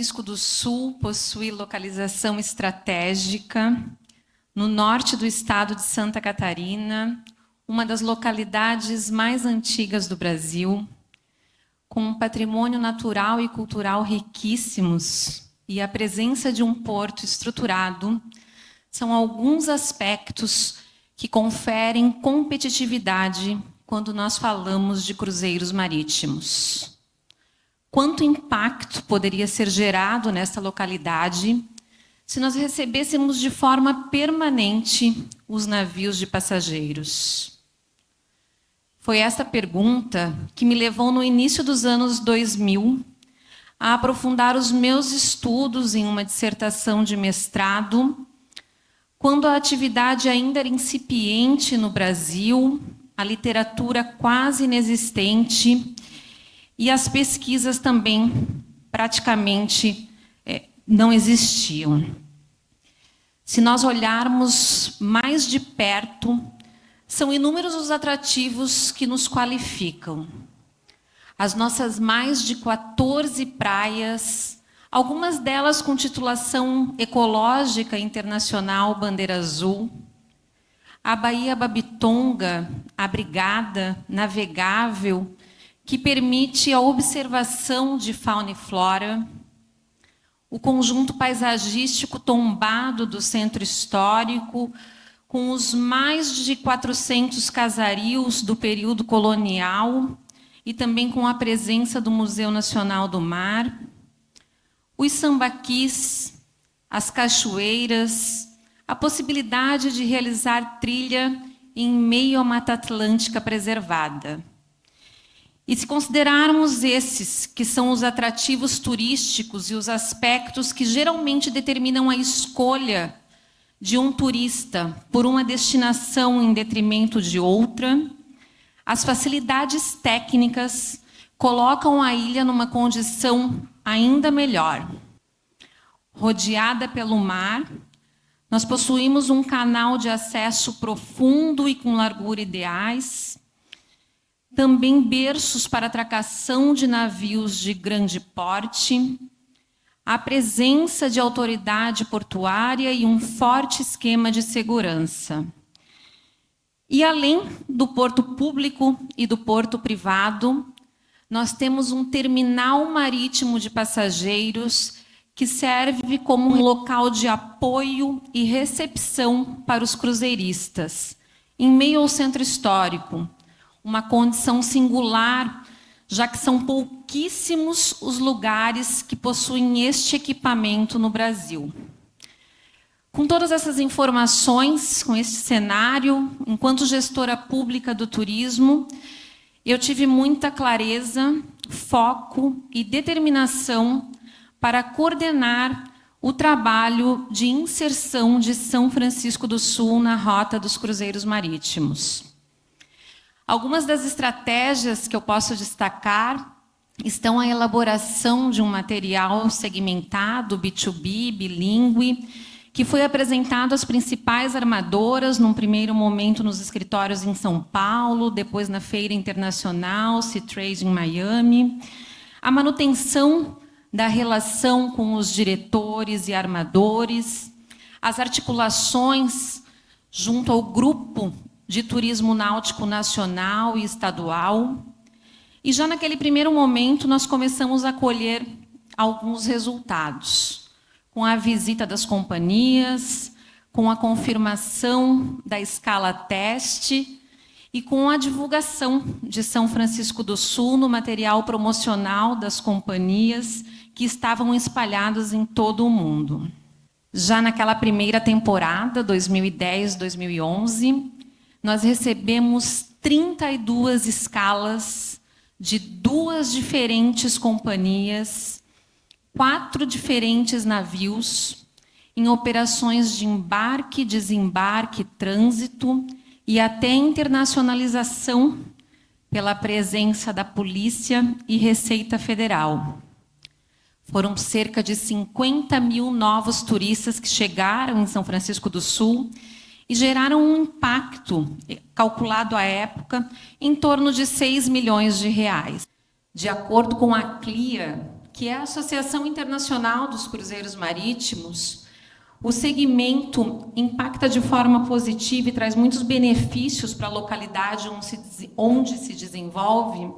Francisco do Sul possui localização estratégica no norte do estado de Santa Catarina, uma das localidades mais antigas do Brasil, com um patrimônio natural e cultural riquíssimos e a presença de um porto estruturado, são alguns aspectos que conferem competitividade quando nós falamos de cruzeiros marítimos. Quanto impacto poderia ser gerado nessa localidade se nós recebêssemos de forma permanente os navios de passageiros? Foi essa pergunta que me levou no início dos anos 2000 a aprofundar os meus estudos em uma dissertação de mestrado, quando a atividade ainda era incipiente no Brasil, a literatura quase inexistente e as pesquisas também praticamente não existiam. Se nós olharmos mais de perto, são inúmeros os atrativos que nos qualificam. As nossas mais de 14 praias, algumas delas com titulação ecológica internacional Bandeira Azul, a Baía Babitonga, abrigada, navegável, que permite a observação de fauna e flora, o conjunto paisagístico tombado do centro histórico, com os mais de 400 casarios do período colonial e também com a presença do Museu Nacional do Mar, os sambaquis, as cachoeiras, a possibilidade de realizar trilha em meio à Mata Atlântica preservada. E se considerarmos esses, que são os atrativos turísticos e os aspectos que geralmente determinam a escolha de um turista por uma destinação em detrimento de outra, as facilidades técnicas colocam a ilha numa condição ainda melhor. Rodeada pelo mar, nós possuímos um canal de acesso profundo e com largura ideais, também berços para atracação de navios de grande porte, a presença de autoridade portuária e um forte esquema de segurança. E além do porto público e do porto privado, nós temos um terminal marítimo de passageiros que serve como um local de apoio e recepção para os cruzeiristas, em meio ao centro histórico, uma condição singular, já que são pouquíssimos os lugares que possuem este equipamento no Brasil. Com todas essas informações, com este cenário, enquanto gestora pública do turismo, eu tive muita clareza, foco e determinação para coordenar o trabalho de inserção de São Francisco do Sul na rota dos cruzeiros marítimos. Algumas das estratégias que eu posso destacar estão a elaboração de um material segmentado, B2B, bilíngue, que foi apresentado às principais armadoras, num primeiro momento nos escritórios em São Paulo, depois na Feira Internacional, Seatrade em Miami. A manutenção da relação com os diretores e armadores, as articulações junto ao grupo de turismo náutico nacional e estadual. E já naquele primeiro momento nós começamos a colher alguns resultados, com a visita das companhias, com a confirmação da escala teste e com a divulgação de São Francisco do Sul no material promocional das companhias que estavam espalhados em todo o mundo. Já naquela primeira temporada, 2010-2011, nós recebemos 32 escalas de 2 diferentes companhias, 4 diferentes navios, em operações de embarque, desembarque, trânsito e até internacionalização pela presença da Polícia e Receita Federal. Foram cerca de 50 mil novos turistas que chegaram em São Francisco do Sul e geraram um impacto, calculado à época, em torno de 6 milhões de reais. De acordo com a CLIA, que que é a Associação Internacional dos Cruzeiros Marítimos, o segmento impacta de forma positiva e traz muitos benefícios para a localidade onde se desenvolve,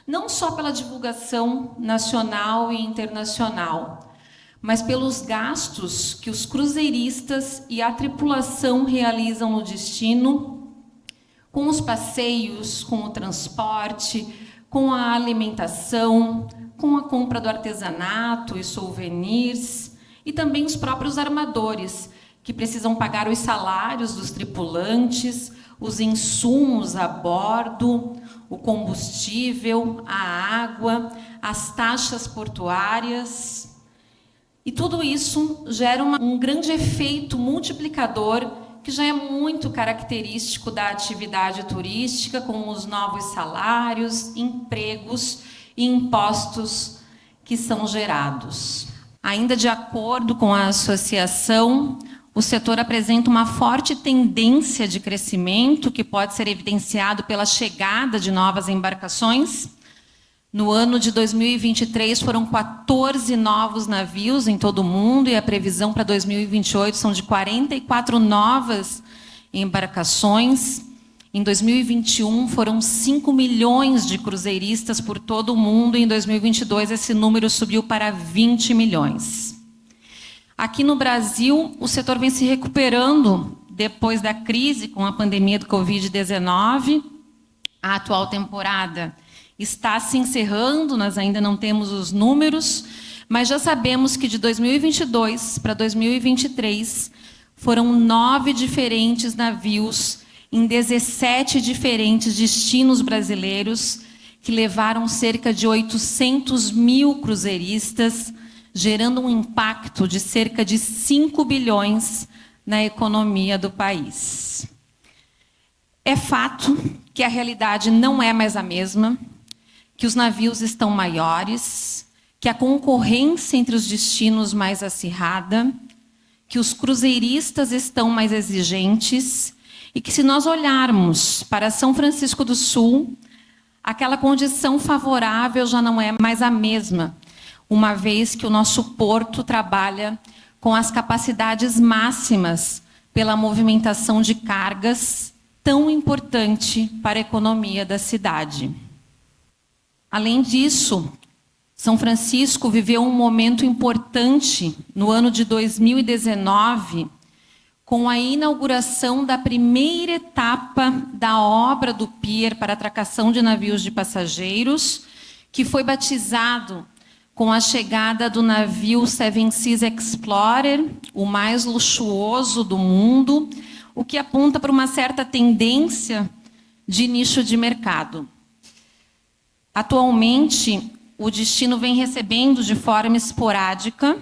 não só pela divulgação nacional e internacional, mas pelos gastos que os cruzeiristas e a tripulação realizam no destino, com os passeios, com o transporte, com a alimentação, com a compra do artesanato e souvenirs, e também os próprios armadores, que precisam pagar os salários dos tripulantes, os insumos a bordo, o combustível, a água, as taxas portuárias. E tudo isso gera um grande efeito multiplicador, que já é muito característico da atividade turística, com os novos salários, empregos e impostos que são gerados. Ainda de acordo com a associação, o setor apresenta uma forte tendência de crescimento, que pode ser evidenciado pela chegada de novas embarcações. No ano de 2023, foram 14 novos navios em todo o mundo, e a previsão para 2028 são de 44 novas embarcações. Em 2021, foram 5 milhões de cruzeiristas por todo o mundo, e em 2022 esse número subiu para 20 milhões. Aqui no Brasil, o setor vem se recuperando depois da crise com a pandemia do Covid-19. A atual temporada está se encerrando, nós ainda não temos os números, mas já sabemos que de 2022 para 2023 foram 9 diferentes navios em 17 diferentes destinos brasileiros, que levaram cerca de 800 mil cruzeiristas, gerando um impacto de cerca de 5 bilhões na economia do país. É fato que a realidade não é mais a mesma, que os navios estão maiores, que a concorrência entre os destinos mais acirrada, que os cruzeiristas estão mais exigentes, e que, se nós olharmos para São Francisco do Sul, aquela condição favorável já não é mais a mesma, uma vez que o nosso porto trabalha com as capacidades máximas pela movimentação de cargas, tão importante para a economia da cidade. Além disso, São Francisco viveu um momento importante no ano de 2019, com a inauguração da primeira etapa da obra do pier para atracação de navios de passageiros, que foi batizado com a chegada do navio Seven Seas Explorer, o mais luxuoso do mundo, o que aponta para uma certa tendência de nicho de mercado. Atualmente, o destino vem recebendo de forma esporádica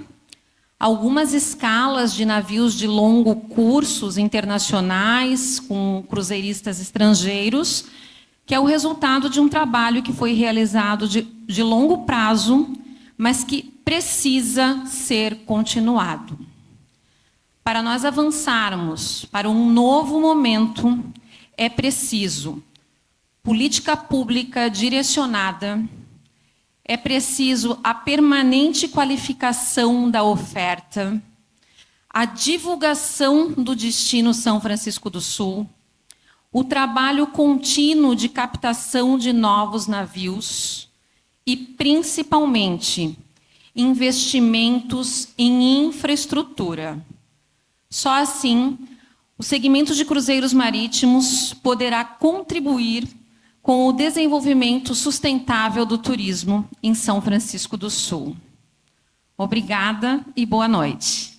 algumas escalas de navios de longo cursos internacionais com cruzeiristas estrangeiros, que é o resultado de um trabalho que foi realizado de longo prazo, mas que precisa ser continuado. Para nós avançarmos para um novo momento, é preciso política pública direcionada, é preciso a permanente qualificação da oferta, a divulgação do destino São Francisco do Sul, o trabalho contínuo de captação de novos navios e, principalmente, investimentos em infraestrutura. Só assim, o segmento de cruzeiros marítimos poderá contribuir com o desenvolvimento sustentável do turismo em São Francisco do Sul. Obrigada e boa noite.